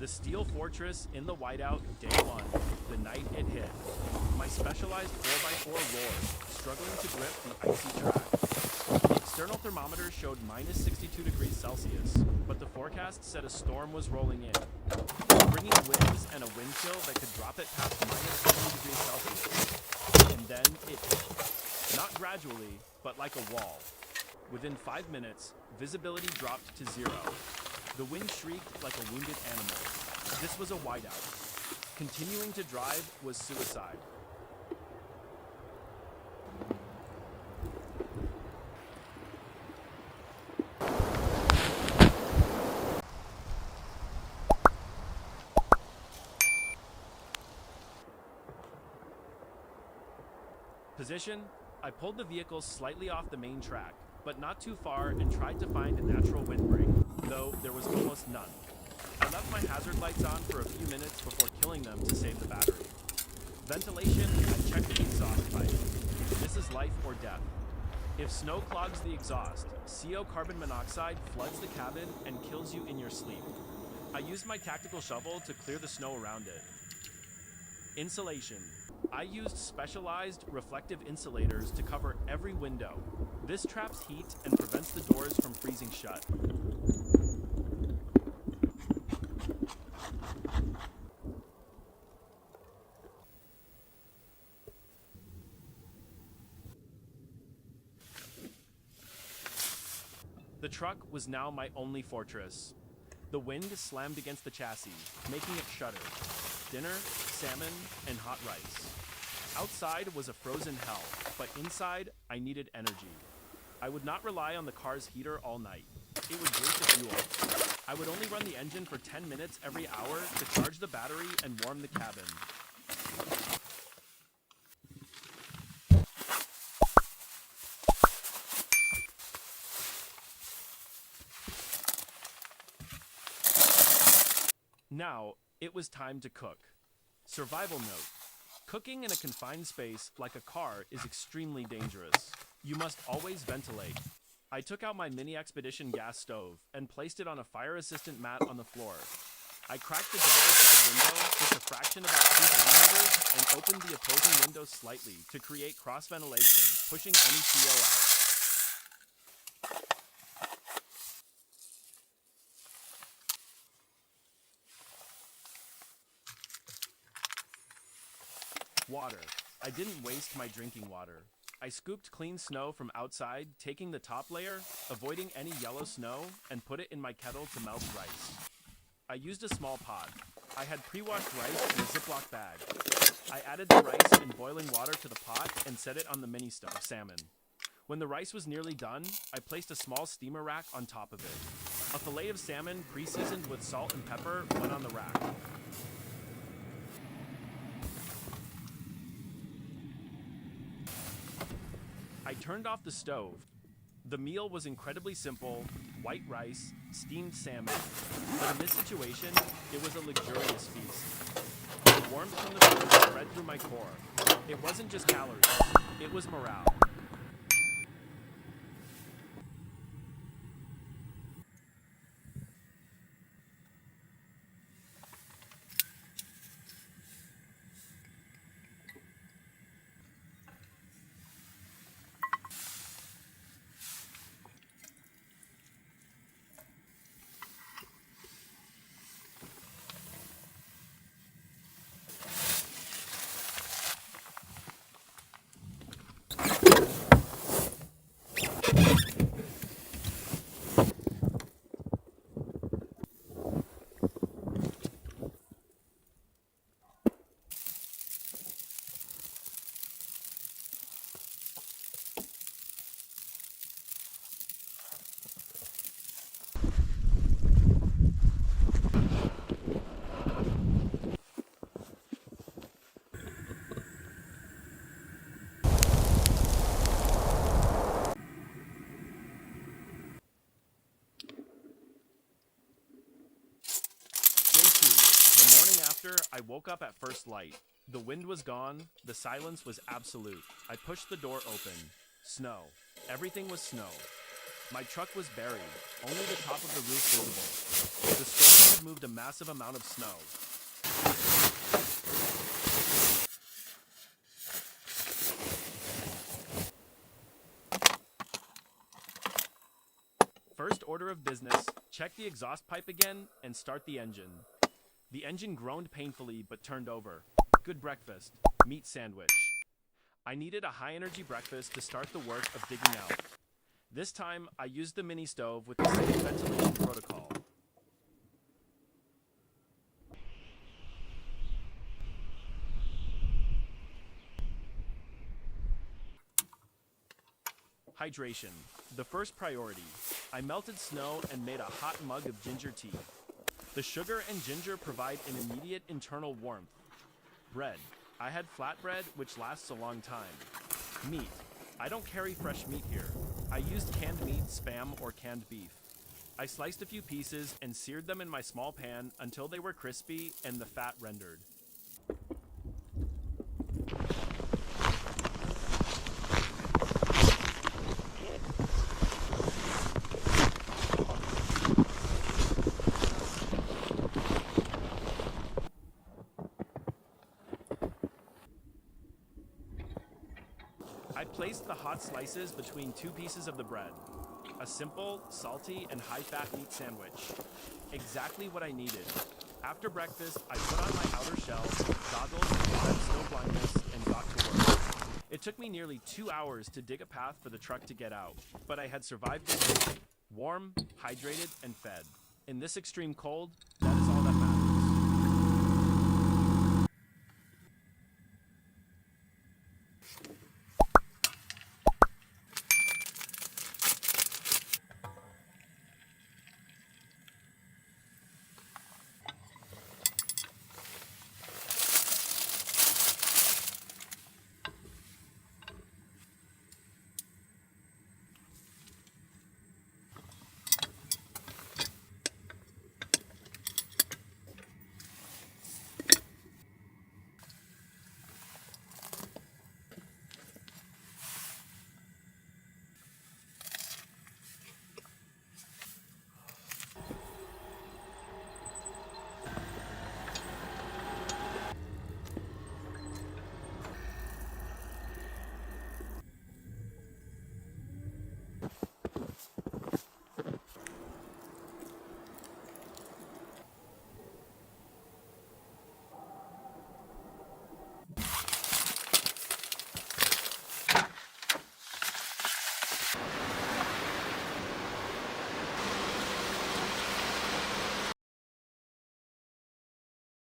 The steel fortress in the whiteout, day one, the night it hit. My specialized 4x4 roared, struggling to grip the icy track. The external thermometer showed minus 62 degrees Celsius, but the forecast said a storm was rolling in, bringing winds and a wind chill that could drop it past minus 70 degrees Celsius. And then it hit. Not gradually, but like a wall. Within 5 minutes, visibility dropped to 0. The wind shrieked like a wounded animal. This was a whiteout. Continuing to drive was suicide. Position: I pulled the vehicle slightly off the main track, but not too far, and tried to find a natural windbreak, though there was almost none. I left my hazard lights on for a few minutes before killing them to save the battery. Ventilation: I checked the exhaust pipe. This is life or death. If snow clogs the exhaust, CO carbon monoxide floods the cabin and kills you in your sleep. I used my tactical shovel to clear the snow around it. Insulation: I used specialized reflective insulators to cover every window. This traps heat and prevents the doors from freezing shut. The truck was now my only fortress. The wind slammed against the chassis, making it shudder. Dinner, salmon, and hot rice. Outside was a frozen hell, but inside, I needed energy. I would not rely on the car's heater all night. It would drink the fuel. I would only run the engine for 10 minutes every hour to charge the battery and warm the cabin. Now, it was time to cook. Survival note: cooking in a confined space like a car is extremely dangerous. You must always ventilate. I took out my mini expedition gas stove and placed it on a fire assistant mat on the floor. I cracked the driver's side window just a fraction about 2 centimeters and opened the opposing window slightly to create cross ventilation, pushing any CO out. Water. I didn't waste my drinking water. I scooped clean snow from outside, taking the top layer, avoiding any yellow snow, and put it in my kettle to melt rice. I used a small pot. I had pre-washed rice in a Ziploc bag. I added the rice in boiling water to the pot and set it on the mini stove salmon. When the rice was nearly done, I placed a small steamer rack on top of it. A fillet of salmon pre-seasoned with salt and pepper went on the rack. I turned off the stove. The meal was incredibly simple: white rice, steamed salmon. But in this situation, it was a luxurious feast. The warmth from the food spread through my core. It wasn't just calories, it was morale. I woke up at first light. The wind was gone. The silence was absolute. I pushed the door open. Snow. Everything was snow. My truck was buried, only the top of the roof visible. The storm had moved a massive amount of snow. First order of business, check the exhaust pipe again and start the engine. The engine groaned painfully but turned over. Good breakfast, meat sandwich. I needed a high-energy breakfast to start the work of digging out. This time, I used the mini stove with the same ventilation protocol. Hydration, the first priority. I melted snow and made a hot mug of ginger tea. The sugar and ginger provide an immediate internal warmth. Bread. I had flatbread, which lasts a long time. Meat. I don't carry fresh meat here. I used canned meat, Spam, or canned beef. I sliced a few pieces and seared them in my small pan until they were crispy and the fat rendered. I placed the hot slices between two pieces of the bread. A simple, salty, and high-fat meat sandwich. Exactly what I needed. After breakfast, I put on my outer shell, goggles to prevent snow blindness, and got to work. It took me nearly 2 hours to dig a path for the truck to get out, but I had survived the day, warm, hydrated, and fed. In this extreme cold,